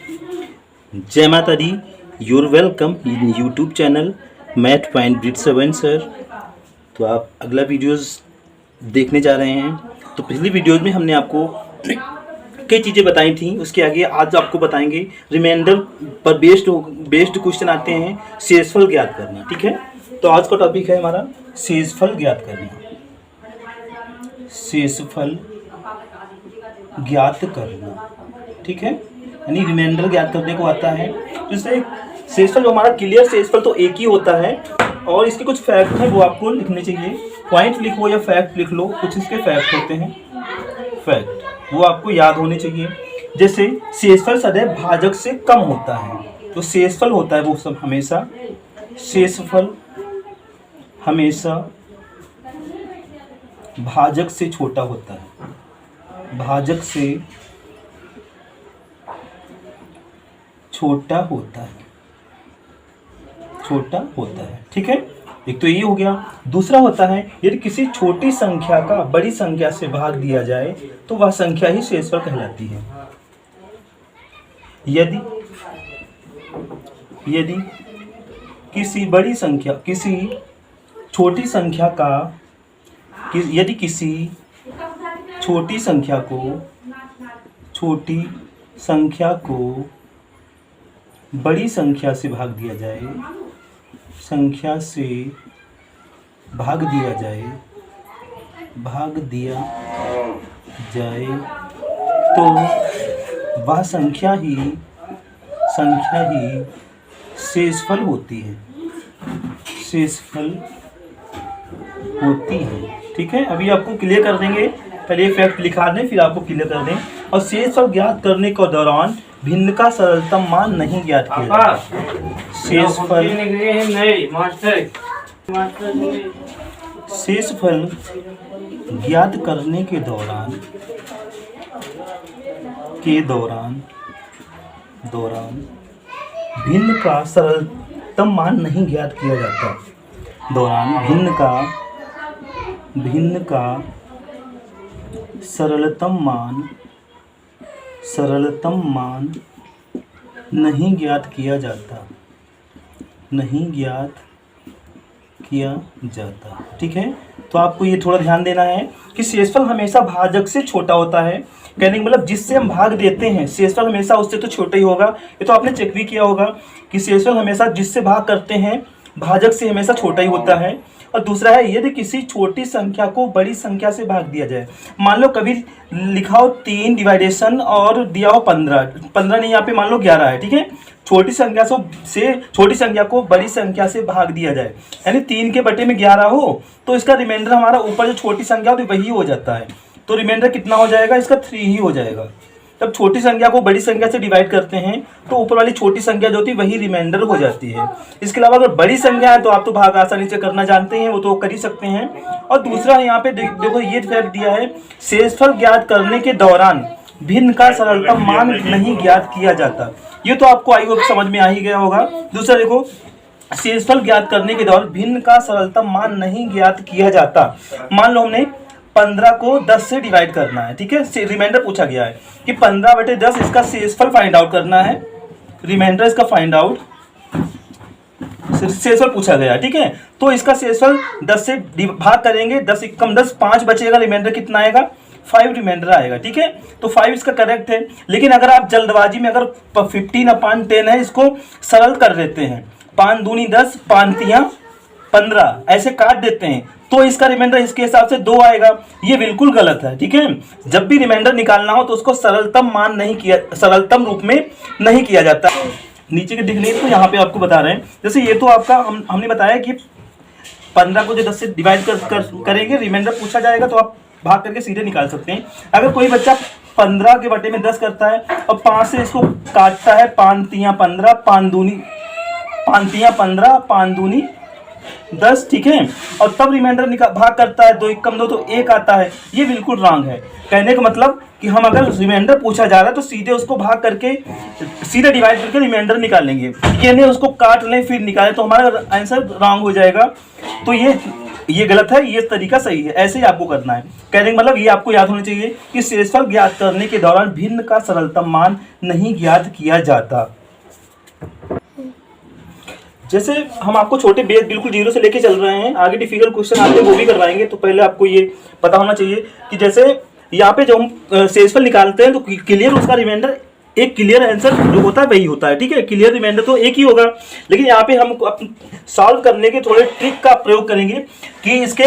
जय माता दी। Your welcome in YouTube channel math point brit 7 sir. तो आप अगला वीडियोस देखने जा रहे हैं। तो पिछली वीडियोस में हमने आपको कई चीज़ें बताई थी, उसके आगे आज आपको बताएंगे रिमाइंडर पर बेस्ड क्वेश्चन आते हैं, शेषफल ज्ञात करना। ठीक है, तो आज का टॉपिक है हमारा शेषफल ज्ञात करना। शेषफल ज्ञात करना, ठीक है, यानी रिमाइंडर ज्ञात करने को आता है। जैसे शेषफल जो हमारा क्लियर शेषफल तो एक ही होता है, और इसके कुछ फैक्ट हैं वो आपको लिखने चाहिए। पॉइंट लिखो या फैक्ट लिख लो, कुछ इसके फैक्ट होते हैं, फैक्ट वो आपको याद होने चाहिए। जैसे शेषफल सदैव भाजक से कम होता है, तो शेषफल होता है वो सब हमेशा, शेषफल हमेशा भाजक से छोटा होता है, भाजक से छोटा होता है, छोटा होता है। ठीक है, एक तो ये हो गया। दूसरा होता है यदि किसी छोटी संख्या का बड़ी संख्या से भाग दिया जाए तो वह संख्या ही शेषफल कहलाती है। यदि किसी बड़ी संख्या किसी छोटी संख्या का यदि किसी छोटी संख्या को बड़ी संख्या से भाग दिया जाए, तो वह संख्या ही शेषफल होती है, ठीक है, अभी आपको क्लियर कर देंगे। पहले ये फैक्ट लिखा दें, फिर आपको क्लियर कर दें। और शेषफल ज्ञात करने के दौरान भिन्न का सरलतम मान नहीं ज्ञात किया जाता। शेषफल ज्ञात करने के दौरान भिन्न का सरलतम मान नहीं ज्ञात किया जाता। भिन्न का सरलतम मान नहीं ज्ञात किया जाता। ठीक है, तो आपको ये थोड़ा ध्यान देना है कि शेषफल हमेशा भाजक से छोटा होता है। कहने का मतलब जिससे हम भाग देते हैं शेषफल हमेशा उससे तो छोटा ही होगा। ये तो आपने चेक भी किया होगा कि शेषफल हमेशा जिससे भाग करते हैं भाजक से हमेशा छोटा ही होता है। और दूसरा है यदि किसी छोटी संख्या को बड़ी संख्या से भाग दिया जाए, मान लो कभी लिखा हो 3 डिवाइडेशन और दिया हो 15 नहीं, यहाँ पे मान लो 11 है। ठीक है, छोटी संख्या को बड़ी संख्या से भाग दिया जाए, यानी 3 के बटे में 11 हो तो इसका रिमाइंडर हमारा ऊपर जो छोटी संख्या होती है वही हो जाता है। तो रिमाइंडर कितना हो जाएगा, इसका 3 ही हो जाएगा। तब छोटी संख्या को बड़ी संख्या से डिवाइड करते हैं तो ऊपर वाली छोटी संख्या जो होती है वही रिमाइंडर हो जाती है। इसके अलावा अगर बड़ी संख्या है तो आप तो भाग आसानी से करना जानते हैं, वो तो कर ही सकते हैं। और दूसरा यहाँ पे देखो ये फैक्ट दिया है, शेषफल ज्ञात करने के दौरान भिन्न का सरलतम मान नहीं ज्ञात किया जाता। ये तो आपको आई होप समझ में आ ही गया होगा। दूसरा देखो, शेषफल ज्ञात करने के दौरान भिन्न का सरलतम मान नहीं ज्ञात किया जाता। मान लो हमने 15 को 10 से डिवाइड करना है। ठीक है, रिमाइंडर पूछा गया है कि 15/10 इसका शेषफल फाइंड आउट करना है। रिमाइंडर इसका फाइंड आउट शेषफल पूछा गया है। ठीक है, तो इसका शेषफल 10 से भाग करेंगे, 10 × 10 5 बचेगा, रिमाइंडर कितना आएगा, 5 रिमाइंडर आएगा। ठीक है, तो 5 इसका करेक्ट है। लेकिन अगर आप जल्दबाजी में अगर 15/10 है इसको सरल कर देते हैं, 5 दूनी 10, 5 तियां 15 ऐसे काट देते हैं तो इसका रिमाइंडर इसके हिसाब से 2 आएगा। ये बिल्कुल गलत है। ठीक है, जब भी रिमाइंडर निकालना हो तो उसको सरलतम रूप में नहीं किया जाता। नीचे के दिखने तो यहाँ पे आपको बता रहे हैं, जैसे ये तो आपका हमने बताया कि 15 को जो 10 से डिवाइड करेंगे रिमाइंडर पूछा जाएगा तो आप भाग करके सीधे निकाल सकते हैं। अगर कोई बच्चा 15 के बटे में 10 करता है और 5 से इसको काटता है, 5 तियां 15, 5 तियां 15, 5 दूनी 10। ठीक है, और तब रिमाइंडर भाग करता है, 2 × 2 तो 1 आता है। ये बिल्कुल रॉन्ग है। कहने का मतलब कि हम अगर रिमाइंडर पूछा जा रहा है तो सीधे उसको भाग करके सीधे डिवाइड करके रिमाइंडर निकालेंगे, ये नहीं उसको काट लें फिर निकालें, तो हमारा आंसर रॉन्ग हो जाएगा। तो ये ये गलत है, ये तरीका सही है, ऐसे ही आपको करना है। कहने का मतलब ये आपको याद होना चाहिए कि शेषफल ज्ञात करने के दौरान भिन्न का सरलतम मान नहीं ज्ञात किया जाता। जैसे हम आपको छोटे बेस बिल्कुल जीरो से लेके चल रहे हैं, आगे डिफिकल्ट क्वेश्चन आते हैं वो भी करवाएंगे, तो पहले आपको ये पता होना चाहिए कि जैसे यहाँ पे जब हम शेषफल निकालते हैं तो क्लियर उसका रिमाइंडर, एक क्लियर आंसर जो होता है वही होता है, ठीक है, क्लियर रिमाइंडर तो एक ही होगा। लेकिन यहाँ पे हम सॉल्व करने के थोड़े ट्रिक का प्रयोग करेंगे कि इसके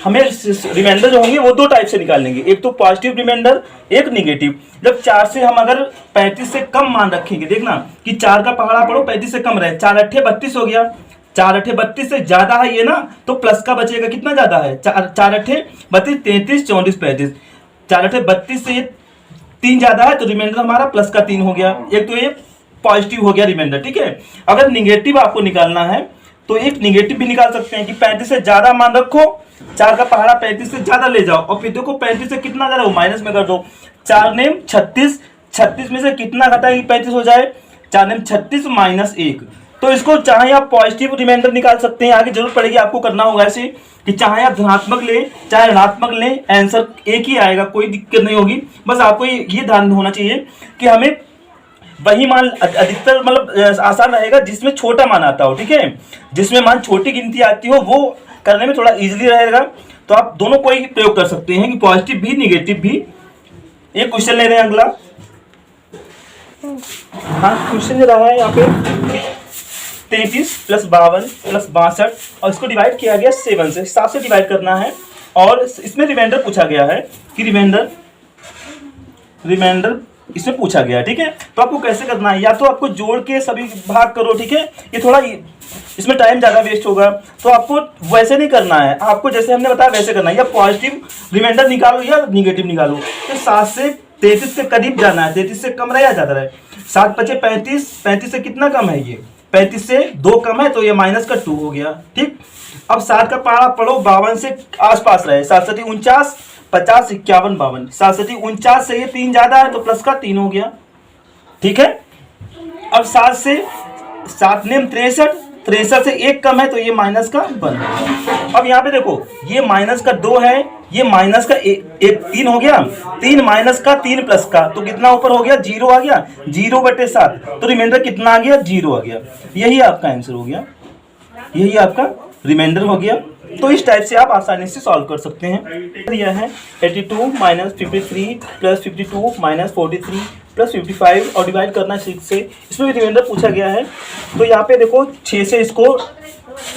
हमें रिमाइंडर जो होंगे वो दो टाइप से निकालेंगे, एक तो पॉजिटिव रिमाइंडर, एक निगेटिव। जब 4 से हम अगर 35 से कम मान रखेंगे, देखना कि 4 का पहाड़ा पढ़ो 35 से कम रहे, 4 अट्ठे 32 हो गया, 4 अट्ठे 32 से ज्यादा है ये ना, तो प्लस का बचेगा कितना ज्यादा है, 4 अट्ठे 32, 33, 34, 35, 4 अट्ठे 32 से 3 ज्यादा है तो रिमाइंडर हमारा प्लस का 3 हो गया, एक तो ये पॉजिटिव हो गया रिमाइंडर, ठीक है। अगर निगेटिव आपको निकालना है तो एक निगेटिव भी निकाल सकते हैं कि 35 से ज्यादा मान रखो, 4 का पहाड़ा 35 से ज्यादा ले जाओ और फिर देखो 35 से कितना ज्यादा हो माइनस में कर दो, 4 नेम 36, 36 में से कितना घटाएगी 35 हो जाए, 4 नेम 36 माइनस 1। तो इसको चाहे आप पॉजिटिव रिमाइंडर निकाल सकते हैं, आगे जरूरत पड़ेगी आपको करना होगा ऐसे कि चाहे आप धनात्मक ले चाहे ऋणात्मक ले, आंसर एक ही आएगा, कोई दिक्कत नहीं होगी। बस आपको ये ध्यान होना चाहिए कि हमें वही मान अधिकतर मतलब आसान रहेगा जिसमें छोटा मान आता हो, ठीक है, जिसमें मान छोटी गिनती आती हो वो करने में थोड़ा इजीली रहेगा। तो आप दोनों को ही प्रयोग कर सकते हैं कि पॉजिटिव भी निगेटिव भी। एक क्वेश्चन ले रहे हैं अगला। हाँ, क्वेश्चन जो रहा है यहाँ पे 33 + 52 + 62 और इसको डिवाइड किया गया 7 से, 7 से डिवाइड करना है और इसमें रिमाइंडर पूछा गया है कि रिमाइंडर इसमें पूछा गया है, ठीक है। तो आपको कैसे करना है, या तो आपको जोड़ के सभी भाग करो, ठीक है, ये थोड़ा इसमें टाइम ज़्यादा वेस्ट होगा, तो आपको वैसे नहीं करना है, आपको जैसे हमने बताया वैसे करना है, या पॉजिटिव रिमाइंडर निकालो या निगेटिव निकालो। तो 7 से 33 के करीब जाना है, 33 से कम रहे या ज़्यादा रहे, 7 × 5 = 35, 35 से कितना कम है ये, 35 से 2 कम है तो ये -2 हो गया, ठीक। अब 7 का पहाड़ा पढ़ो 52 से आसपास रहे, 7 × 7 = 49, 50, 51, 52, 7 × 7 = 49 से ये 3 ज्यादा है तो प्लस का 3 हो गया, ठीक है। अब 7 से 7 नेम 63, 63 से 1 कम है तो ये -1। अब यहाँ पे देखो ये -2 है, ये -1 हो गया, 3 -3 प्लस का तो कितना ऊपर हो गया, 0 आ गया, 0/7 तो रिमाइंडर कितना आ गया, 0 आ गया। यही आपका आंसर हो गया, यही आपका रिमाइंडर हो गया। तो इस टाइप से आप आसानी से सॉल्व कर सकते हैं। यह है 82 - 53 + 52 - 43 + 55 और डिवाइड करना 6 से, इसमें भी रिमाइंडर पूछा गया है। तो यहाँ पे देखो 6 से इसको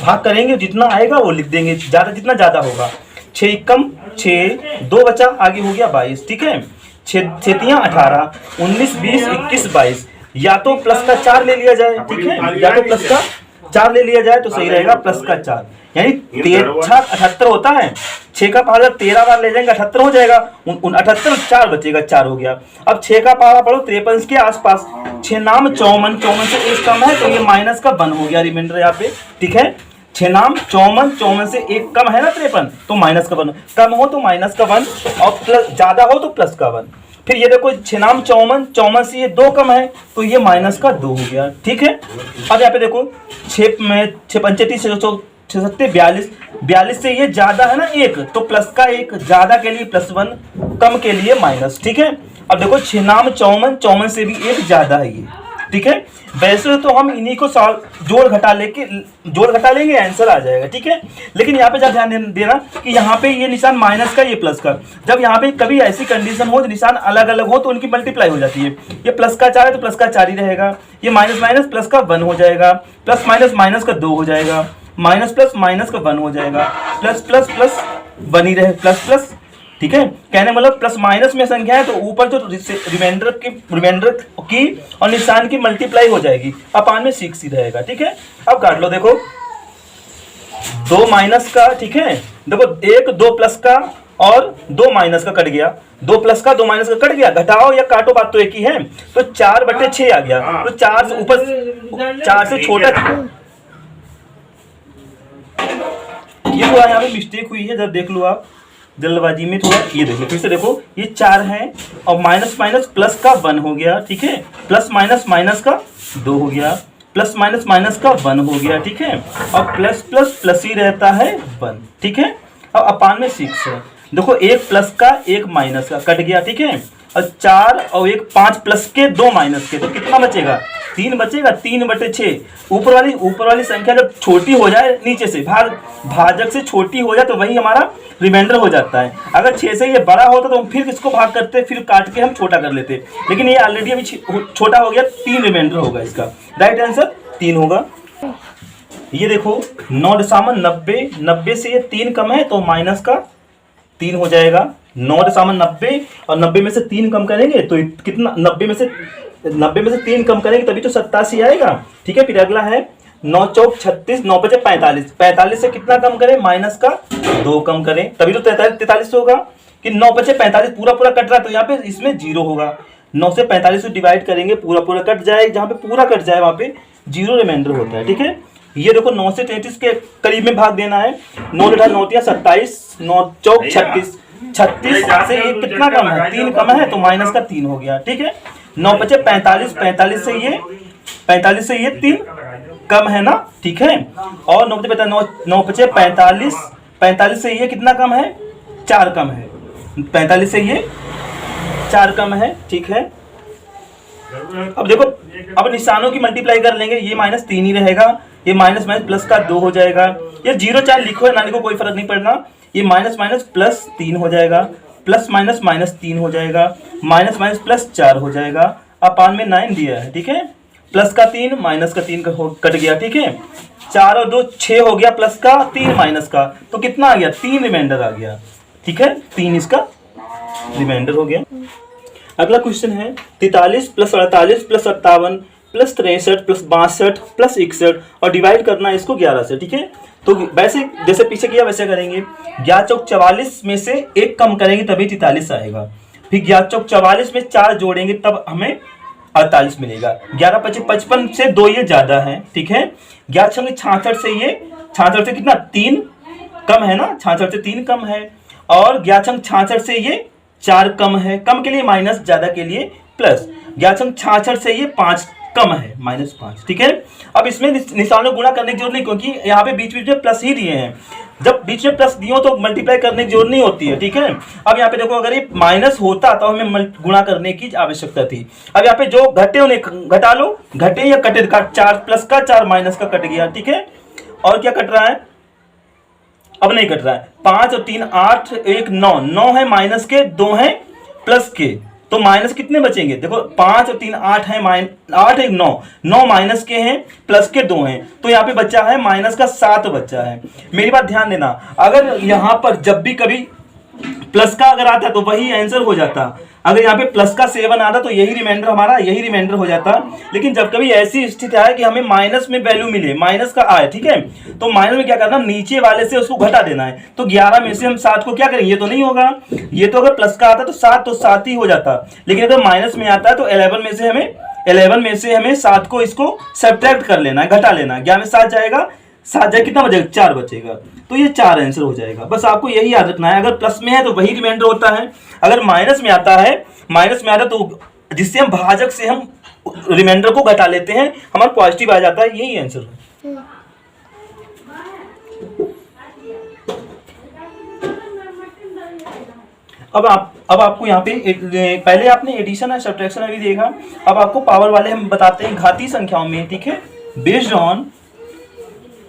भाग करेंगे, जितना आएगा वो लिख देंगे, ज़्यादा जितना ज़्यादा होगा। 6 × 6 2 बचा, आगे हो गया 22, ठीक है, 6 × 3 = 18, 19, 20, 21, 22, या तो प्लस का 4 ले लिया जाए, ठीक है, या तो प्लस का 4 ले लिया जाए तो सही रहेगा, प्लस का 4 यानी 6 × 78 होता है, 6 का पहाड़ा 13 बार ले जाएंगे 78 हो जाएगा, 78 4 बचेगा, 4 हो गया। अब 6 का पहाड़ा पढ़ो 53 के आसपास, 6 नाम 54, 54 से 1 कम है तो ये -1 हो गया रिमाइंडर यहाँ पे, ठीक है। 6 नाम 54, 54 से 1 कम है ना 53 तो -1, कम हो तो -1 और प्लस ज्यादा हो तो +1। फिर ये देखो 6 नाम 54, 54 से ये 2 कम है तो ये -2 हो गया, ठीक है। अब यहाँ पे देखो 6 में 6 × 5 = 36, 42, 42 से ये ज्यादा है ना 1 तो प्लस का 1, ज्यादा के लिए +1, कम के लिए माइनस, ठीक है। अब देखो 6 नाम 54, 54 से भी 1 ज्यादा है ये, ठीक है। वैसे तो हम इन्हीं को जोड़ घटा लेंगे आंसर आ जाएगा, ठीक है। लेकिन यहाँ पे ध्यान देना कि यहाँ पे ये निशान माइनस का, ये प्लस का, जब यहाँ पे कभी ऐसी कंडीशन हो निशान अलग अलग हो तो उनकी मल्टीप्लाई हो जाती है। ये प्लस का 4 है तो प्लस का 4 ही रहेगा, ये माइनस प्लस का 1 हो जाएगा, प्लस माइनस का 2 हो जाएगा, माइनस प्लस माइनस का 1 हो जाएगा, प्लस प्लस प्लस 1 ही रहे, प्लस प्लस, ठीक है। कहने मतलब प्लस माइनस में संख्या है तो ऊपर जो रिमाइंडर की और निशान की मल्टीप्लाई हो जाएगी, अपान में 6 ही रहेगा, ठीक है। अब काट लो, देखो 2 माइनस का, ठीक है, देखो 1 2 प्लस का और 2 माइनस का कट गया, 2 प्लस का 2 माइनस का कट गया, घटाओ या काटो बात तो एक ही है, तो 4/6 आ गया, तो 4 से ऊपर 4 से छोटा, ये थोड़ा यहाँ पे मिस्टेक हुई है, जब देख लो आप जल्दबाजी में थोड़ा, ये देखो फिर से देखो ये 4 है और माइनस प्लस का 1 हो गया, ठीक है, प्लस माइनस का 2 हो गया, प्लस माइनस माइनस का 1 हो गया, ठीक है। और प्लस प्लस प्लस ही रहता है 1, ठीक है। अब अपान में 6 है, देखो एक प्लस का एक माइनस का कट गया, ठीक है। और 4 और एक 5 प्लस के 2 माइनस के, तो कितना बचेगा 3 बचेगा, 3/6। ऊपर वाली संख्या जब छोटी हो जाए नीचे से भाजक से छोटी हो जाए तो वही हमारा रिमाइंडर हो जाता है। अगर 6 से ये बड़ा होता तो हम फिर किसको भाग करते, फिर काट के हम छोटा कर लेते, लेकिन ये ऑलरेडी अभी छोटा हो गया, 3 रिमाइंडर होगा इसका। राइट आंसर 3 होगा। ये देखो 9.90, 90 से ये 3 कम है तो माइनस का 3 हो जाएगा। 9.90 और 90 में से 3 कम करेंगे तो कितना, 90 में से 3 कम करेंगे तभी तो 87 आएगा, ठीक है। फिर अगला है 9 चौक 36, 9 बचे 45, 45 से कितना कम करें, माइनस का 2 कम करें तभी तो 43 होगा। कि 9 बचे 45 पूरा कट रहा है तो यहाँ पे इसमें 0 होगा। 9 से 45 को डिवाइड करेंगे पूरा कट जाए, जहाँ पे पूरा कट जाए वहाँ पे 0 रिमाइंडर होता है, ठीक है। ये देखो 9 से 33 के करीब में भाग देना है। 9 9 27, 9 चौक 36, 36 से ये कितना कम है, 3 कम है तो माइनस का 3 हो गया, ठीक है। 9 बचे 45, 45 से ये 3 कम है ना, ठीक है। और 9 बचे 45, 45 से ये कितना कम है, 4 कम है, 45 से ये 4 कम है, ठीक है। अब देखो अब निशानों की मल्टीप्लाई कर लेंगे, ये -3 ही रहेगा, ये माइनस प्लस का 2 हो जाएगा। ये 0 चाहे लिखो या ना लिखो कोई फर्क नहीं पड़ना, ये माइनस प्लस 3 हो जाएगा, प्लस माइनस 3 हो जाएगा, माइनस प्लस 4 हो जाएगा। अपान में 9 दिया है, ठीक है। प्लस का 3 माइनस का 3 कट गया, ठीक है। 4 और 2 6 हो गया, प्लस का 3 माइनस का, तो कितना आ गया, 3 रिमाइंडर आ गया, ठीक है। 3 इसका रिमाइंडर हो गया। अगला क्वेश्चन है 43 plus 48 plus 57 plus 63 plus 62 plus 61 और डिवाइड करना है इसको 11 से, ठीक है। तो वैसे जैसे पीछे किया वैसे करेंगे। 11 चौक 44 में से 1 कम करेंगे तभी 43 आएगा। फिर 11 चौक 44 में 4 जोड़ेंगे तब हमें 48 मिलेगा। 11 25 55 से 2 ये ज्यादा है, ठीक है। 11 छंग 66 से ये 66 से कितना 3 कम है ना, 66 से 3 कम है। और 11 छंग 66 से ये 4 कम है, कम के लिए माइनस, ज्यादा के लिए प्लस। 11 छंग 66 से ये 5 कम है, -5, ठीक है। अब इसमें निशानों गुणा करने की जरूरत नहीं, क्योंकि यहाँ पे बीच में प्लस ही दिए हैं। जब बीच में प्लस दिए हो तो मल्टीप्लाई करने की जरूरत नहीं होती है, ठीक है। अब यहाँ पे देखो अगर ये माइनस होता तो हमें गुणा करने की आवश्यकता थी। अब यहाँ पे जो घटे उन्हें घटा लो, घटे या कटे, 4 प्लस का 4 माइनस का कट गया, ठीक है। और क्या कट रहा है, अब नहीं कट रहा है। 5 और 3 8, 1 9, 9 है माइनस के, 2 है प्लस के, तो माइनस कितने बचेंगे, देखो 5 और 3 8 है, 8 1 9, 9 माइनस के हैं प्लस के 2 हैं, तो यहाँ पे बच्चा है माइनस का 7 बच्चा है। मेरी बात ध्यान देना, अगर यहाँ पर जब भी कभी प्लस का अगर आता तो वही आंसर हो जाता। अगर यहाँ पे प्लस का 7 आता तो यही रिमाइंडर हमारा, यही रिमाइंडर हो जाता। लेकिन जब कभी ऐसी स्थिति आए कि हमें माइनस में वैल्यू मिले, माइनस का आए, ठीक है, तो माइनस में क्या करना, नीचे वाले से उसको घटा देना है। तो 11 में से हम 7 को क्या करेंगे, ये तो नहीं होगा, ये तो अगर प्लस का आता तो 7 ही हो जाता। लेकिन अगर माइनस में आता है तो 11 में से हमें 7 को इसको सब्ट्रैक्ट कर लेना है, घटा लेना है। 11 में 7 जाएगा, 7 जाए कितना बचेगा, 4 बचेगा, तो ये 4 आंसर हो जाएगा। बस आपको यही याद रखना है, अगर प्लस में है तो वही रिमाइंडर होता है, अगर माइनस में आता है तो जिससे हम भाजक से हम रिमाइंडर को घटा लेते हैं, हमारा पॉजिटिव आ जाता है, यही आंसर है। अब आपको यहाँ पे पहले आपने एडिशन और सब्ट्रैक्शन अभी देखा, अब आपको पावर वाले हम बताते हैं घातीय संख्याओं में, ठीक है। Based on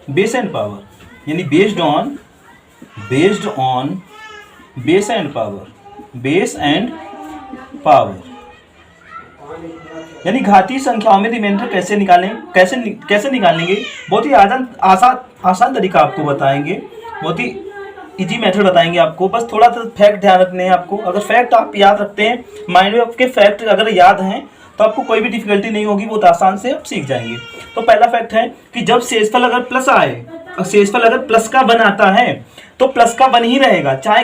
base and power, यानी based on base and power, यानी घातीय संख्याओं में रिमाइंडर कैसे निकालेंगे, बहुत ही आसान तरीका आपको बताएंगे, बहुत ही इजी मेथड बताएंगे आपको। बस थोड़ा सा फैक्ट ध्यान रखने हैं आपको। अगर फैक्ट आप याद रखते हैं, माइंड में आपके फैक्ट अगर याद हैं तो आपको कोई भी डिफिकल्टी नहीं होगी, बहुत आसान से आप सीख जाएंगे। तो पहला फैक्ट है कि जब शेषफल अगर प्लस आए, शेषफल अगर प्लस का 1 आता है तो प्लस का 1 ही रहेगा, चाहे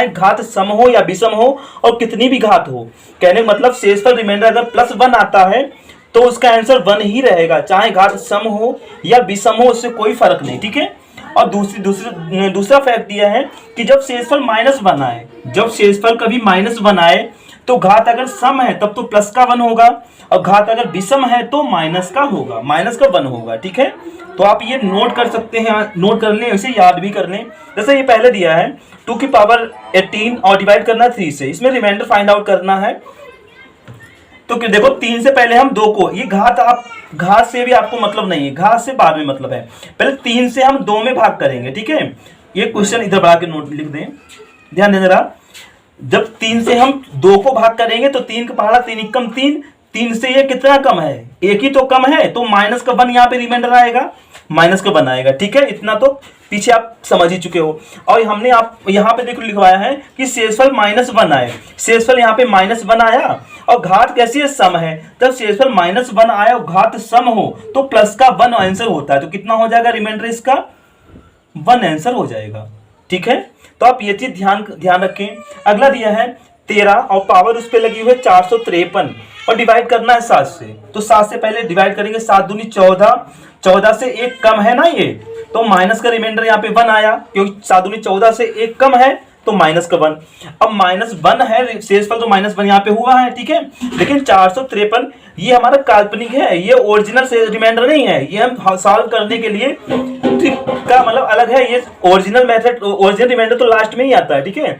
घात सम हो या विषम हो और कितनी भी घात हो। कहने का मतलब शेषफल रिमाइंडर अगर +1 आता है तो उसका आंसर 1 ही रहेगा, चाहे घात सम हो या विषम हो, उससे कोई फर्क नहीं, ठीक है। और दूसरा फैक्ट दिया है कि जब शेषफल -1 आए, जब शेषफल कभी -1 आए तो घात अगर सम है तब तो प्लस का 1 होगा, और घात अगर विषम है तो माइनस का होगा, माइनस का 1 होगा। ठीक है, तो आप ये नोट कर सकते हैं, नोट कर लें, इसे याद भी कर लें। जैसे ये पहले दिया है 2 की पावर 18 और डिवाइड करना है 3 से, इसमें रिमाइंडर फाइंड आउट करना है। तो देखो 3 से पहले हम 2 को, ये घात आप घात से भी आपको मतलब नहीं है, घात से बाद में मतलब है। पहले 3 से हम 2 में भाग करेंगे। ठीक है, ये क्वेश्चन इधर बढ़ा के नोट लिख दें, ध्यान दें जरा। जब 3 से हम 2 को भाग करेंगे तो 3 का पहाड़ा 3 एकम 3, 3 से ये कितना कम है, एक ही तो कम है, तो माइनस का 1 यहाँ पे रिमाइंडर आएगा, माइनस का 1 आएगा। ठीक है, इतना तो पीछे आप समझ ही चुके हो। और हमने आप यहाँ पे देखो लिखवाया है कि शेषफल -1 आए, शेषफल यहाँ पे -1 आया, और घात कैसी है, सम है। जब शेषफल -1 आया और घात सम हो तो प्लस का 1 आंसर होता है, तो कितना हो जाएगा रिमाइंडर इसका, 1 आंसर हो जाएगा। ठीक है, तो आप ये चीज ध्यान रखें। अगला दिया है 13 और पावर उस पर लगी हुई है 453 और डिवाइड करना है 7 से। तो 7 से पहले डिवाइड करेंगे, 7 दूनी 14, 14 से 1 कम है ना ये, तो माइनस का रिमाइंडर यहाँ पे 1 आया, क्योंकि 7 दूनी 14 से 1 कम है तो माइनस का 1। अब -1 है, शेषफल तो -1 यहाँ पे हुआ है। ठीक है, लेकिन 453 ये हमारा काल्पनिक है, ये ओरिजिनल से रिमाइंडर नहीं है, ये हम सॉल्व करने के लिए ट्रिक का मतलब अलग है। ये ओरिजिनल मेथड, ओरिजिनल रिमाइंडर तो लास्ट में ही आता है। ठीक है,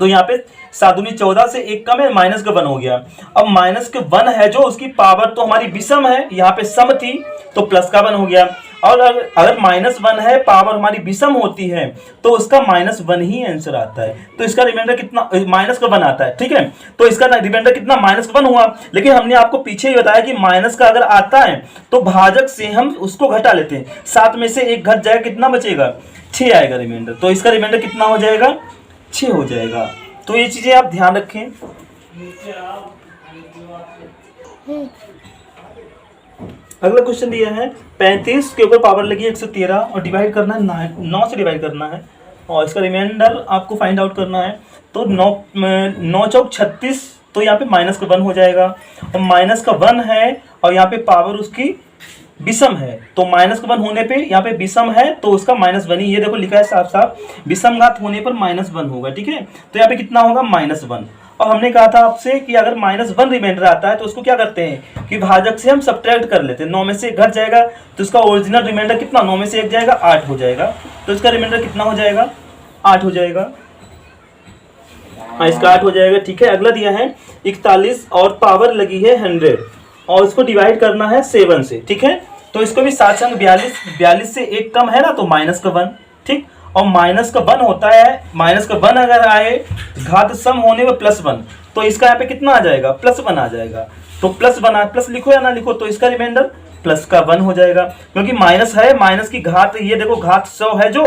तो यहाँ पे 7 दूनी 14 से 1 कम है, माइनस का 1 हो गया। अब माइनस का 1 है जो, उसकी पावर तो हमारी विषम है, यहाँ पे सम थी तो प्लस का 1 हो गया। और अगर -1 है, पावर हमारी विषम होती है, तो उसका -1 ही आंसर आता है। तो इसका रिमाइंडर कितना, माइनस का 1 आता है। ठीक है, तो इसका रिमाइंडर कितना, -1 हुआ। लेकिन हमने आपको पीछे ही बताया कि माइनस का अगर आता है तो भाजक से हम उसको घटा लेते हैं, 7 में से 1 घट जाएगा, कितना बचेगा, 6 आएगा रिमाइंडर। तो इसका रिमाइंडर कितना हो जाएगा, 6 हो जाएगा। तो ये चीजें आप ध्यान रखें। अगला क्वेश्चन दिया है 35 के ऊपर पावर लगी 113 और डिवाइड करना है 9 से डिवाइड करना है, और इसका रिमाइंडर आपको फाइंड आउट करना है। तो 9 चौक 36, तो यहाँ पे माइनस का 1 हो जाएगा, और माइनस का 1 है और यहाँ पे पावर उसकी विषम है, तो माइनस का 1 होने पे यहाँ पे विषम है तो उसका -1 ही, ये देखो लिखा है साफ साफ, विषम घात होने पर -1 होगा। ठीक है, तो यहाँ पे कितना होगा, -1। और हमने कहा था आपसे कि अगर -1 रिमाइंडर आता है तो उसको क्या करते हैं कि भाजक से हम सब्ट्रैक्ट कर लेते हैं, 9 में से 1 घट जाएगा तो इसका ओरिजिनल रिमाइंडर कितना, 9 में से 1 जाएगा 8 हो जाएगा, तो इसका रिमाइंडर कितना हो जाएगा, 8 हो जाएगा। हाँ, इसका 8 हो जाएगा। ठीक है, अगला दिया है 41 और पावर लगी है 100 और इसको डिवाइड करना है 7 से। ठीक है, तो इसको भी 7 संग 42 से 1 कम है ना, तो माइनस का 1। ठीक, और माइनस का 1 होता है, माइनस का 1 अगर आए घात सम होने में +1, तो इसका यहाँ पे कितना आ जाएगा, +1 आ जाएगा। तो +1 प्लस लिखो या ना लिखो, तो इसका रिमाइंडर प्लस का 1 हो जाएगा, क्योंकि माइनस है, माइनस की घात, ये देखो घात 100 है जो,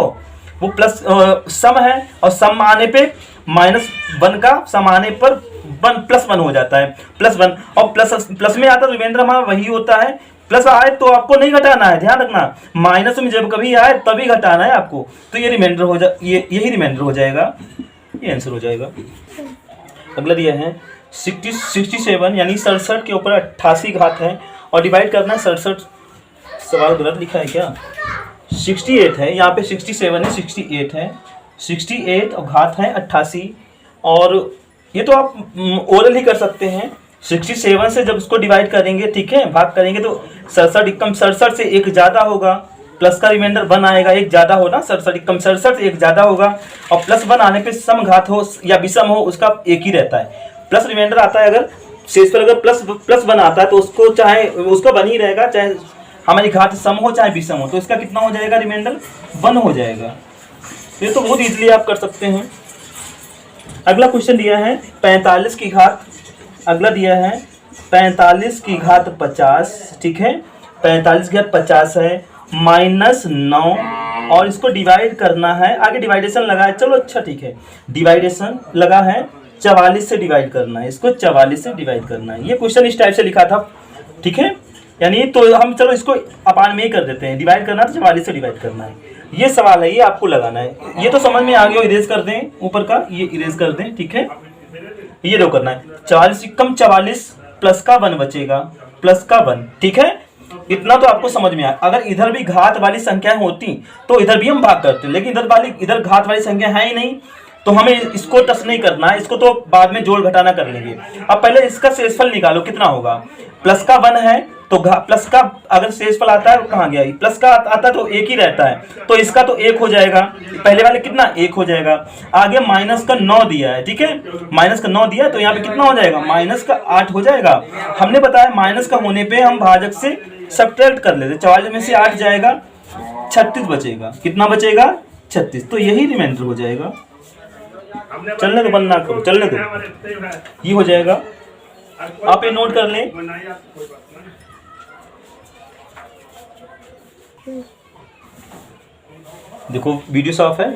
वो प्लस सम है, और सम आने पे -1 का सम आने पर +1 हो जाता है, +1, और प्लस में आता है रिमाइंडर हमारा वही होता है। प्लस आए तो आपको नहीं घटाना है, ध्यान रखना, माइनस में जब कभी आए तभी घटाना है आपको। तो ये रिमाइंडर हो जा, यही रिमाइंडर हो जाएगा, ये आंसर हो जाएगा। अगला दिया है 67 यानी 67 के ऊपर 88 घात है और डिवाइड करना है 67, सवाल गलत लिखा है क्या, 68 है, यहाँ पे 67 है, 68 है, 68 और घात है 88। और ये तो आप ओरल ही कर सकते हैं, 67 से जब उसको डिवाइड करेंगे, ठीक है, भाग करेंगे तो 67 से 1 ज़्यादा होगा, प्लस का रिमाइंडर 1 आएगा, 1 ज़्यादा हो ना, 67 से 1 ज़्यादा होगा, और +1 आने पे सम घात हो या विषम हो उसका 1 ही रहता है। प्लस रिमाइंडर आता है, अगर शेष पर अगर +1 आता है तो उसको चाहे उसका 1 ही रहेगा, चाहे हमारी घात सम हो चाहे विषम हो, तो इसका कितना हो जाएगा, रिमाइंडर 1 हो जाएगा। ये तो बहुत ईजिली आप कर सकते हैं। अगला क्वेश्चन दिया है 45 की घात, अगला दिया है 45 की घात 50, ठीक है, 45 की घात 50 है, -9 और इसको डिवाइड करना है, आगे डिवाइडेशन लगा है, चलो अच्छा ठीक है, डिवाइडेशन लगा है 44 से डिवाइड करना है, इसको 44 से डिवाइड करना है। ये क्वेश्चन इस टाइप से लिखा था, ठीक है, यानी तो हम चलो इसको अपान में ही कर देते हैं, डिवाइड करना है तो 44 से डिवाइड करना है। ये सवाल है, ये आपको लगाना है, ये तो समझ में आ गया, इरेज कर दें ऊपर का, ये इरेज कर दें, ठीक है, ये दो करना है, 44 कम 44 प्लस का 1 बचेगा, प्लस का 1, ठीक है, इतना तो आपको समझ में आया। अगर इधर भी घात वाली संख्याएं होती तो इधर भी हम भाग करते, लेकिन इधर घात वाली संख्या है ही नहीं, तो हमें इसको टच नहीं करना है, इसको तो बाद में जोड़ घटाना कर लेंगे। अब पहले इसका शेषफल निकालो, कितना होगा। प्लस का 1 है तो प्लस का अगर शेषफल आता है कहाँ गया, प्लस का आता है तो 1 ही रहता है, तो इसका तो 1 हो जाएगा, पहले वाले कितना 1 हो जाएगा। आगे माइनस का 9 दिया है, ठीक है, माइनस का 9 दिया है तो यहाँ पे कितना हो जाएगा, माइनस का 8 हो जाएगा। हमने बताया माइनस का होने पे हम भाजक से सब्ट्रैक्ट कर लेते, 44 में से 8 जाएगा, 36 बचेगा, कितना बचेगा 36, तो यही रिमाइंडर हो जाएगा। चलने दो, बंद ना करो, चलने दो, ये हो जाएगा। आप ये नोट कर लें। देखो वीडियो साफ है,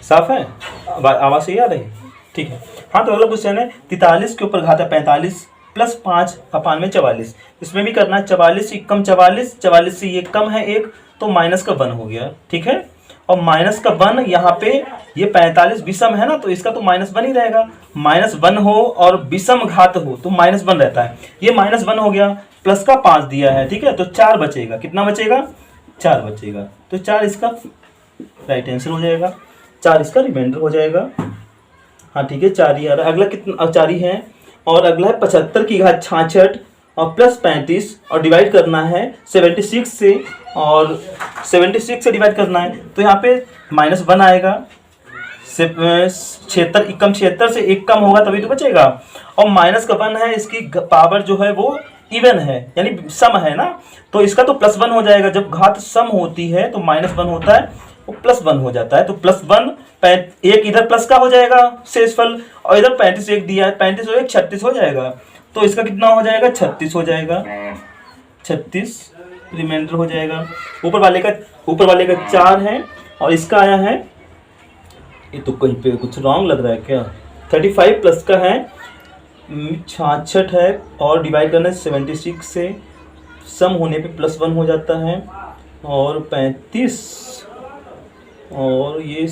साफ है, आवाज सही आ रही है, ठीक है। हाँ तो अगला क्वेश्चन है 43 के ऊपर घात 45 प्लस 5 अपान में 44। इसमें भी करना है 44 से कम 44, 44 से ये कम है 1 तो माइनस का 1 हो गया, ठीक है। और माइनस का 1 यहाँ पे ये 45 विषम है ना, तो इसका तो -1 ही रहेगा। -1 हो और विषम घात हो तो -1 रहता है, ये -1 हो गया। प्लस का 5 दिया है, ठीक है, तो 4 बचेगा, कितना बचेगा 4 बचेगा, तो 4 इसका राइट आंसर हो जाएगा, 4 इसका रिमाइंडर हो जाएगा। हाँ ठीक है, 4 ही आ रहा है। अगला कितना 4 ही है, और अगला है 75 की घात 66 और प्लस 35 और डिवाइड करना है 76 से, और 76 से डिवाइड करना है तो यहाँ पे -1 आएगा। 76 कम 76 से 1 कम होगा तभी तो बचेगा, और माइनस का 1 है, इसकी पावर जो है वो इवन है यानी सम है ना, तो इसका तो +1 हो जाएगा। जब घात सम होती है तो -1 होता है, वो +1 हो जाता है, तो +1 एक इधर प्लस का हो जाएगा शेषफल, और इधर 35 एक दिया है, 35 और 1 36 हो जाएगा, तो इसका कितना हो जाएगा 36 हो जाएगा, 36 रिमाइंडर हो जाएगा। ऊपर वाले का 4 है और इसका आया है, ये तो कहीं पे कुछ रॉन्ग लग रहा है क्या, 35 प्लस का है 66 है और डिवाइड करना है 76 से, सम होने पे +1 हो जाता है, और 35 और ये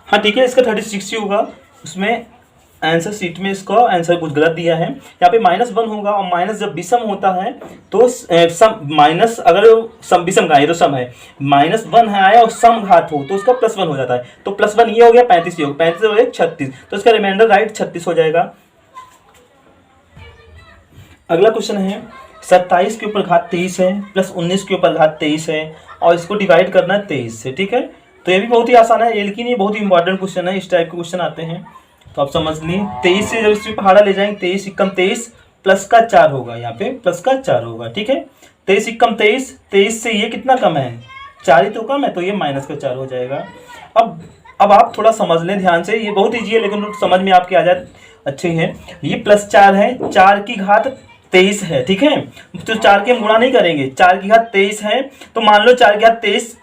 हाँ ठीक है, इसका 36 ही होगा। उसमें आंसर सीट में इसका आंसर कुछ गलत दिया है, यहाँ पे -1 होगा, और माइनस जब विषम होता है तो सम माइनस, अगर सम विषम का है तो सम है, -1 है आया और सम घात हो तो उसका +1 हो जाता है, तो +1 ये हो गया, 35 ये हो गया, 35 और 1 36, तो इसका रिमाइंडर राइट 36 हो जाएगा। अगला क्वेश्चन है 27 के ऊपर घात 23 है प्लस 19 के ऊपर घात 23 है, और इसको डिवाइड करना है 23 से, ठीक है। तो ये भी बहुत ही आसान है, लेकिन ये बहुत ही इंपॉर्टेंट क्वेश्चन है, इस टाइप के क्वेश्चन आते हैं तो आप समझ ली। 23 से जब इसमें पहाड़ा ले जाएंगे, 23 × 23 प्लस का 4 होगा, यहाँ पे प्लस का 4 होगा, ठीक है। 23 × 23, 23 से ये कितना कम है 4 ही तो कम है, तो ये -4 हो जाएगा। अब आप थोड़ा समझ लें ध्यान से, ये बहुत ईजी है लेकिन समझ में आपके आ जाए अच्छे है। ये +4 है, 4 की घात 23 है, ठीक है, तो 4 के हम गुणा नहीं करेंगे, 4 की घात 23 है, तो मान लो 4 की घात 23,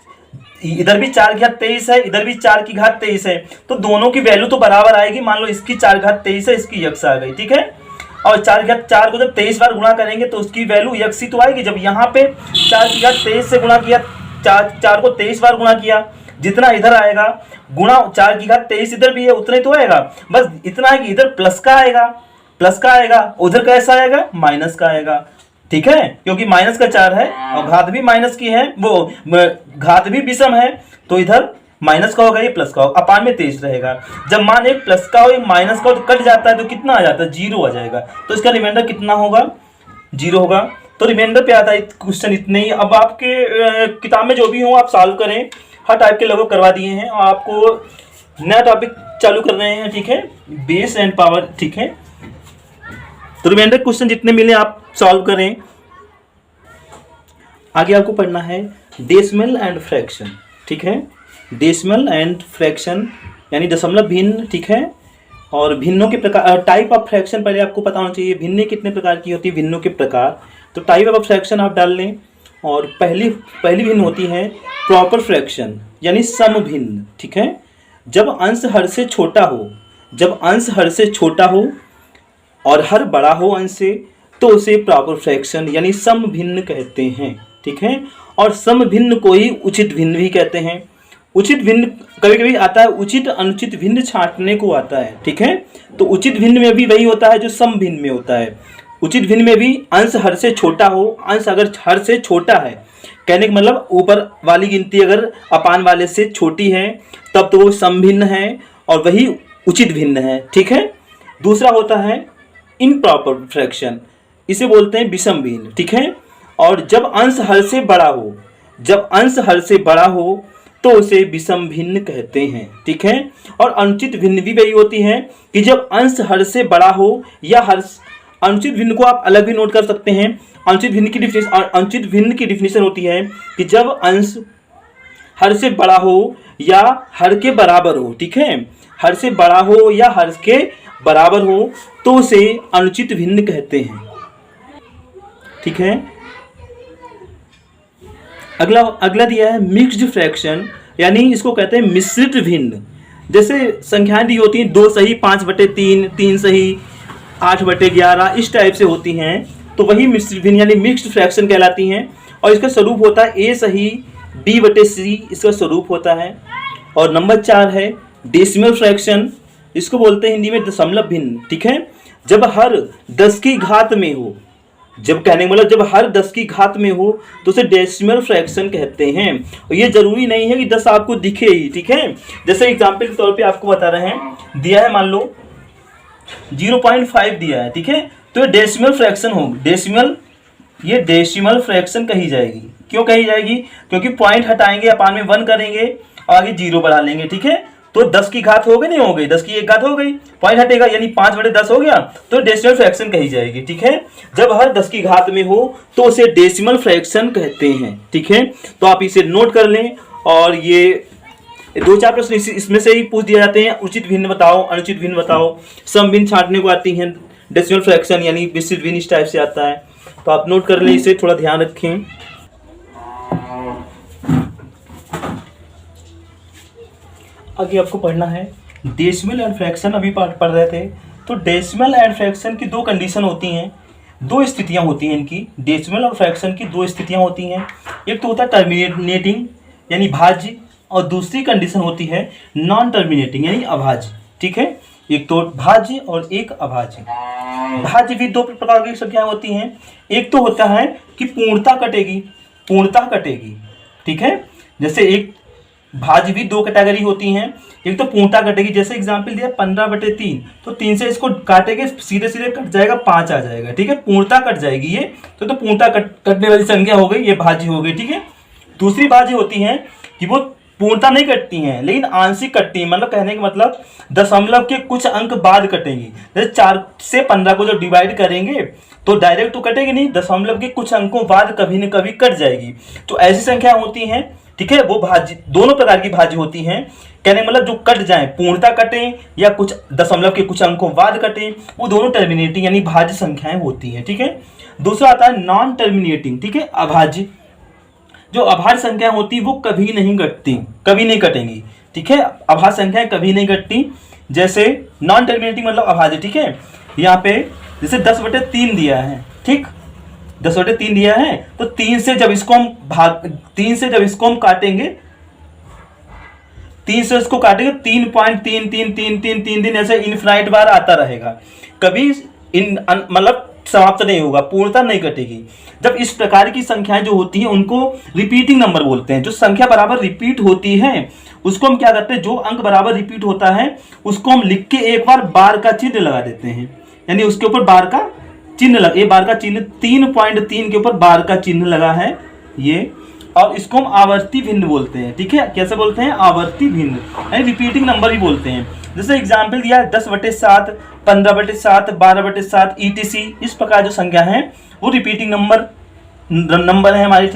इधर भी 4 की घात 23 है, इधर भी 4 की घात 23 है, तो दोनों की वैल्यू तो बराबर आएगी। मान लो इसकी 4 की घात 23 है, इसकी यक्स आ गई, ठीक है, और 4 की घात 4 को जब 23 बार गुणा करेंगे तो उसकी वैल्यू यक्स ही तो आएगी। जब यहाँ पे 4 की घात 23 से गुणा किया, 4 को 23 बार गुणा किया, जितना इधर आएगा गुणा 4 की घात 23 इधर भी है उतना ही तो आएगा, बस इतना है कि इधर प्लस का आएगा, उधर कैसा आएगा माइनस का आएगा, ठीक है, क्योंकि -4 है और घात भी माइनस की है, वो घात भी विषम है, तो इधर माइनस का होगा, ये प्लस का होगा, अपान में 23 रहेगा। जब मान एक प्लस का हो एक माइनस का हो तो कट जाता है, तो कितना आ जाता है 0 आ जाएगा, तो इसका रिमाइंडर कितना होगा 0 होगा। तो रिमाइंडर पे आता है क्वेश्चन इतने ही। अब आपके किताब में जो भी हो आप सॉल्व करें, हर टाइप के लगभग करवा दिए हैं, और आपको नया टॉपिक चालू कर रहे हैं, ठीक है, बेस एंड पावर, ठीक है। तो रिमाइंडर क्वेश्चन जितने मिले आप सॉल्व करें। आगे आपको पढ़ना है डेसिमल एंड फ्रैक्शन, ठीक है, डेसिमल एंड फ्रैक्शन यानी दशमलव भिन्न, ठीक है, और भिन्नों के प्रकार, टाइप ऑफ फ्रैक्शन पहले आपको पता होना चाहिए, भिन्न कितने प्रकार की होती है, भिन्नों के प्रकार। तो टाइप ऑफ फ्रैक्शन आप डाल लें, और पहली भिन्न होती है प्रॉपर फ्रैक्शन यानी सम भिन्न, ठीक है, जब अंश हर से छोटा हो, और हर बड़ा हो अंश से, तो उसे प्रॉपर फ्रैक्शन यानी सम भिन्न कहते हैं, ठीक है। और सम भिन्न को ही उचित भिन्न भी कहते हैं। उचित भिन्न कभी कभी आता है, उचित अनुचित भिन्न छांटने को आता है, ठीक है, तो उचित भिन्न में भी वही होता है जो सम भिन्न में होता है। उचित भिन्न में भी अंश हर से छोटा हो, अंश अगर हर से छोटा है, कहने का मतलब ऊपर वाली गिनती अगर अपान वाले से छोटी है तब तो वो समभिन्न है और वही उचित भिन्न है, ठीक है। दूसरा होता है इम्प्रॉपर फ्रैक्शन, इसे बोलते हैं विषम भिन्न, ठीक है। और जब अंश हर से बड़ा हो, जब अंश हर से बड़ा हो तो उसे विषम भिन्न कहते हैं, ठीक है। और अनुचित भिन्न भी वही होती है कि जब अंश हर से बड़ा हो या हर, अनुचित भिन्न को आप अलग भी नोट कर सकते हैं। अनुचित भिन्न की डिफिनेशन, अनुचित भिन्न की डिफिनेशन होती है कि जब अंश हर से बड़ा हो या हर के बराबर हो, ठीक है, हर से बड़ा हो या हर के बराबर हो तो उसे अनुचित भिन्न कहते हैं, ठीक है। अगला दिया है मिक्स्ड फ्रैक्शन, यानी इसको कहते हैं मिश्रित भिन्न। जैसे संख्याएं दी होती हैं 2 सही 5/3, 3 सही 8/11, इस टाइप से होती हैं, तो वही मिश्रित भिन्न यानी मिक्स्ड फ्रैक्शन कहलाती हैं। और इसका स्वरूप होता है a सही b/c, इसका स्वरूप होता है। और नंबर 4 है डेसिमल फ्रैक्शन, इसको बोलते हैं हिंदी में दशमलव भिन्न, ठीक है। जब हर 10 की घात में हो, जब कहने मतलब जब हर 10 की घात में हो तो उसे डेसिमल फ्रैक्शन कहते हैं। और ये जरूरी नहीं है कि 10 आपको दिखे ही, ठीक है। जैसे एग्जांपल के तौर पे आपको बता रहे हैं, दिया है मान लो 0.5 दिया है, ठीक है, तो ये डेसिमल फ्रैक्शन होगी। डेसिमल, ये डेसिमल फ्रैक्शन कही जाएगी। क्यों कही जाएगी? क्योंकि पॉइंट हटाएंगे, अपान में 1 करेंगे और आगे 0 बढ़ा लेंगे, ठीक है। तो 10 की घात हो गई, नहीं हो गई, 10 की 1 घात हो गई, पॉइंट हटेगा यानी 5/10 हो गया, तो डेसिमल फ्रैक्शन कही जाएगी, ठीक है। जब हर 10 की घात में हो तो उसे डेसिमल फ्रैक्शन कहते हैं, ठीक है। तो आप इसे नोट कर लें। और ये 2-4 प्रश्न इसमें से ही पूछ दिए जाते हैं। उचित भिन्न बताओ, अनुचित भिन्न बताओ, सम भिन्न छांटने को आती हैं, डेसिमल फ्रैक्शन यानी मिश्रित भिन्न इस टाइप से आता है। तो आप नोट कर लें, इसे थोड़ा ध्यान रखें। आगे आपको पढ़ना है डेसिमल एंड फ्रैक्शन, अभी पढ़ रहे थे। तो डेसिमल एंड फ्रैक्शन की 2 कंडीशन होती हैं, 2 स्थितियां होती हैं इनकी। डेसिमल और फ्रैक्शन की 2 स्थितियां होती हैं। एक तो होता है टर्मिनेटिंग यानी भाज्य, और दूसरी कंडीशन होती है नॉन टर्मिनेटिंग यानी अभाज्य, ठीक है। एक तो भाज्य और एक अभाज्य। भाज्य भी 2 प्रकार की संख्याएं होती हैं। एक तो होता है कि पूर्णता कटेगी, पूर्णता कटेगी, ठीक है। जैसे एक भाज्य भी 2 कैटेगरी होती हैं। एक तो पूर्णता कटेगी, जैसे एग्जांपल दिया 15/3, तो 3 से इसको काटेंगे सीधे सीधे कट जाएगा, 5 आ जाएगा, ठीक है। पूर्णता कट जाएगी ये, तो पूर्णता कटने वाली संख्या हो गई, ये भाज्य हो गई, ठीक है। दूसरी भाज्य होती है कि वो पूर्णता नहीं कटती हैं लेकिन आंशिक कटती हैं, मतलब कहने का मतलब दशमलव के कुछ अंक बाद कटेंगी। जैसे 4 से 15 को जो डिवाइड करेंगे तो डायरेक्ट तो कटेगी नहीं, दशमलव के कुछ अंकों बाद कभी न कभी कट जाएगी। तो ऐसी संख्या होती हैं, ठीक है। वो भाज्य, दोनों प्रकार की भाज्य होती हैं, कहने का मतलब जो कट जाए, पूर्णता कटें या कुछ दशमलव के कुछ अंकों बाद कटें, वो दोनों टर्मिनेटिंग यानी भाज्य संख्याएं होती हैं, ठीक है। दूसरा आता है नॉन टर्मिनेटिंग, ठीक है, अभाज्य। जो अभाज्य संख्याएं होती वो कभी नहीं कटती, कभी नहीं कटेंगी, ठीक है। अभाज्य संख्याएं कभी नहीं कटती। जैसे नॉन टर्मिनेटिंग मतलब अभाज्य, ठीक है। यहाँ पे जैसे 10/3 दिया है, ठीक, 10/3 दिया है, तो 3 से जब इसको हम काटेंगे, 3 से इसको काटेंगे 3.333333 ऐसे इनफिनाइट बार आता रहेगा, कभी मतलब समाप्त नहीं होगा, पूर्णता नहीं कटेगी। जब इस प्रकार की संख्याएं जो होती हैं उनको रिपीटिंग नंबर बोलते हैं। जो संख्या बराबर रिपीट होती है उसको हम क्या करते हैं, जो अंक बराबर रिपीट होता है उसको हम लिख के एक बार बार का चिन्ह लगा देते हैं, यानी उसके ऊपर बार का चिन्ह लगा, ये बार का चिन्ह 3.3 के ऊपर बार का चिन्ह लगा है ये, और इसको हम आवर्ती भिन्न बोलते हैं, ठीक है। कैसे बोलते हैं? आवर्ती भिन्न, यानी रिपीटिंग नंबर ही बोलते हैं। जैसे एग्जाम्पल दिया है 10/7, 15/7, 12/7 ETC, इस प्रकार जो संख्या है वो रिपीटिंग नंबर है, हमारी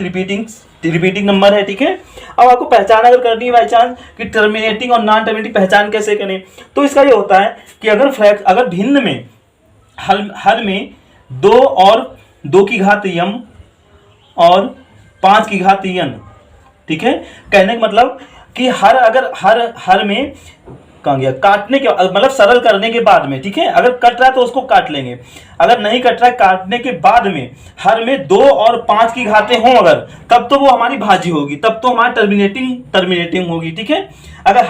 रिपीटिंग नंबर है, ठीक है। अब आपको पहचान अगर करनी है बाई चांस कि टर्मिनेटिंग और नॉन टर्मिनेटिंग, पहचान कैसे करें, तो इसका ये होता है कि अगर भिन्न में हर में 2 और 2 की घात यम और 5 की घात n, ठीक है। कहने का मतलब कि अगर हर में कहाँ गया, काटने के मतलब सरल करने के बाद में, ठीक है। अगर कट रहा है तो उसको काट लेंगे, अगर नहीं कट रहा है काटने के बाद में हर में 2 और 5 की घातें हों अगर, तब तो वो हमारी भाज्य होगी, तब तो हमारा टर्मिनेटिंग होगी, ठीक है। अगर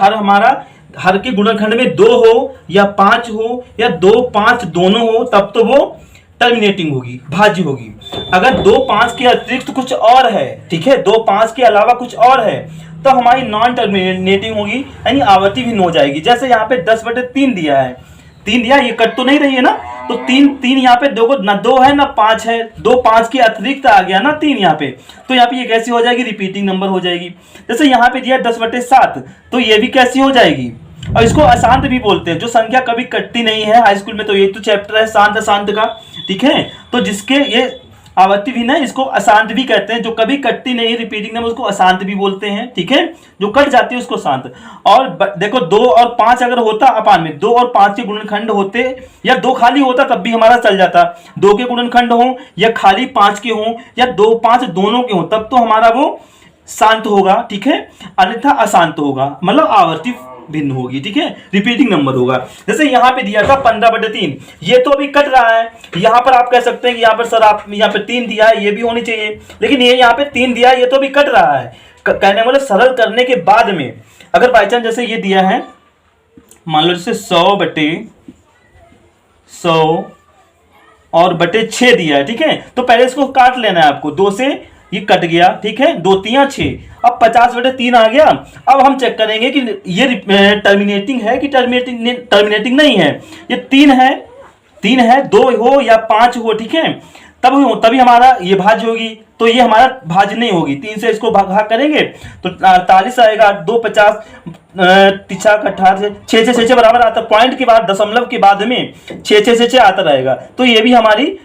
हर के गुणनखंड में 2 हो या 5 हो या 2, 5 दोनों हो, तब तो वो टर्मिनेटिंग होगी, भाज्य होगी। अगर 2 5 के अतिरिक्त कुछ और है, ठीक है, 2 5 के अलावा कुछ और है, तो हमारी नॉन टर्मिनेटिंग होगी, यानी आवर्ती भिन्न हो जाएगी। जैसे यहाँ पे 10/3 दिया है, 3 दिया, ये कट तो नहीं रही है ना, तो 3 यहाँ पे 2 को ना 2 है ना 5 है, 2 5 के अतिरिक्त आ गया ना 3 यहाँ पे, तो यहाँ पे ये कैसी हो जाएगी, रिपीटिंग नंबर हो जाएगी। जैसे यहाँ पे दिया 10/7, तो ये भी कैसी हो जाएगी, और इसको अशांत भी बोलते हैं, जो संख्या कभी कटती नहीं है। हाई स्कूल में तो ये तो चैप्टर है शांत अशांत का, ठीक है। तो जिसके ये आवर्ती भिन्न है, इसको अशांत भी कहते हैं, जो कभी कटती नहीं रिपीटिंग नंबर उसको अशांत भी बोलते हैं, ठीक है, जो कट जाती है उसको शांत। और देखो 2 और 5 अगर होता अपान में, 2 और 5 के गुणनखंड होते, या 2 खाली होता तब भी हमारा चल जाता, 2 के गुणनखंड हो या खाली 5 के हो या 2 5 दोनों के हो, तब तो हमारा वो शांत होगा, ठीक है, अन्यथा अशांत होगा, मतलब आवर्ती भिन्न होगी, ठीक है, रिपीटिंग नंबर होगा। जैसे यहाँ पे दिया था 15/3, ये तो अभी कट रहा है, यहाँ पर आप कह सकते हैं कि यहाँ पर सर आप यहाँ पे 3 दिया है, ये भी होनी चाहिए, लेकिन ये यहाँ पे 3 दिया है, ये तो अभी कट रहा है। कहने वाले सरल करने के बाद में अगर बाई चांस जैसे ये दिया है, मान लो जैसे 100/100 और बटे 6 दिया है, ठीक है, तो पहले इसको काट लेना है आपको, 2 से ये कट गया, ठीक है, 2 3 6, अब 50/3 आ गया। अब हम चेक करेंगे कि ये टर्मिनेटिंग है कि टर्मिनेटिंग नहीं है। ये 3 है 2 हो या 5 हो, ठीक है, तभी हमारा ये भाज्य होगी, तो ये हमारा भाज्य नहीं होगी। 3 से इसको भाग करेंगे तो 48 आएगा, 2 50 तिछा 18 6 6 बराबर आता, पॉइंट के बाद दशमलव के बाद में 6 6 6 आता रहेगा, तो ये भी हमारी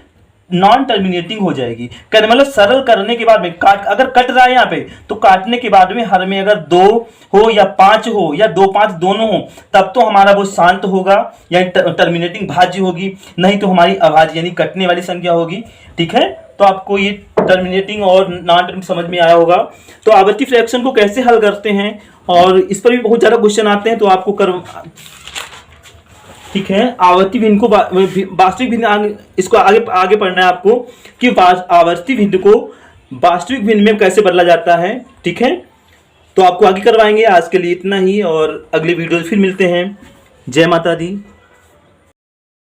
नॉन टर्मिनेटिंग हो जाएगी। कहने मतलब सरल करने के बाद में अगर कट रहा है यहाँ पे, तो काटने के बाद में हर में अगर 2 हो या 5 हो या 2 5 दोनों हो, तब तो हमारा वो शांत होगा, यानी टर्मिनेटिंग भाज्य होगी, नहीं तो हमारी अभाज्य यानी कटने वाली संख्या होगी, ठीक है। तो आपको ये टर्मिनेटिंग और नॉन टर्मिनेटिंग समझ में आया होगा। तो आवर्ती फ्रैक्शन को कैसे हल करते हैं, और इस पर भी बहुत ज्यादा क्वेश्चन आते हैं, तो आपको ठीक है, आवर्ती भिन्न को वास्तविक भिन्न, इसको आगे पढ़ना है आपको कि आवर्ती भिन्न को वास्तविक भिन्न में कैसे बदला जाता है, ठीक है। तो आपको आगे करवाएंगे। आज के लिए इतना ही, और अगले वीडियो फिर मिलते हैं। जय माता दी।